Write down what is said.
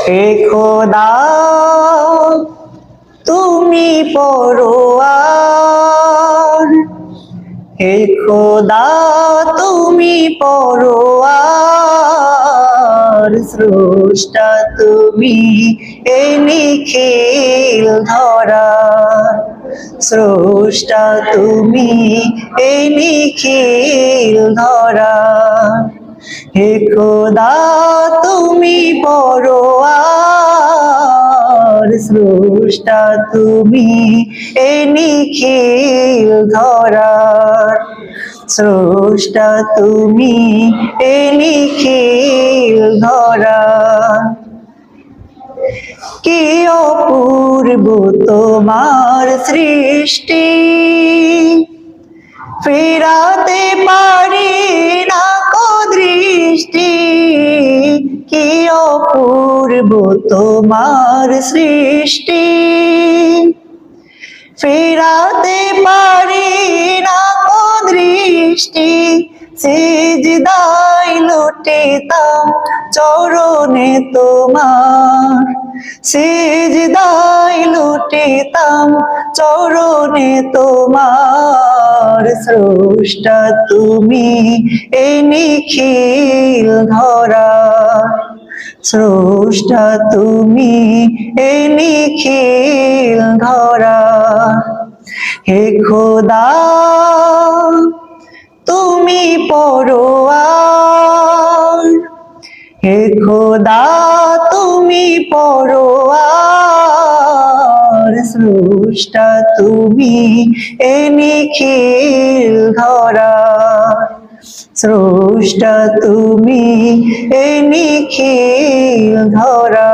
হে খোদা তুমি পরোয়ার, হে খোদা তুমি পরোয়ার, স্রষ্টা তুমি এই নিখিল ধরা, স্রষ্টা তুমি এই নিখিল ধরা। হে খোদা তুমি পরোয়ার, স্রষ্টা তুমি এই নিখিল ধরার, স্রষ্টা তুমি এই নিখিল ধরার। কি অপূর্ব তোমার সৃষ্টি, ফেরাতে পারি না কো দৃষ্টি। কি অপূর্ব তোমার সৃষ্টি, ফেরাতে পারি না কো দৃষ্টি। সিজদায় লুটিতাম চরণে তোমার, সিজদায় লুটিতাম চরণে তোমার, স্রষ্টা তুমি এই নিখিল ধরা, স্রষ্টা তুমি এই নিখিল ধরা। হে খোদা তুমি পরোয়ার, হে খোদা তুমি পরোয়ার, স্রষ্টা তুমি এই নিখিল ধরা, স্রষ্টা তুমি এই নিখিল ধরা।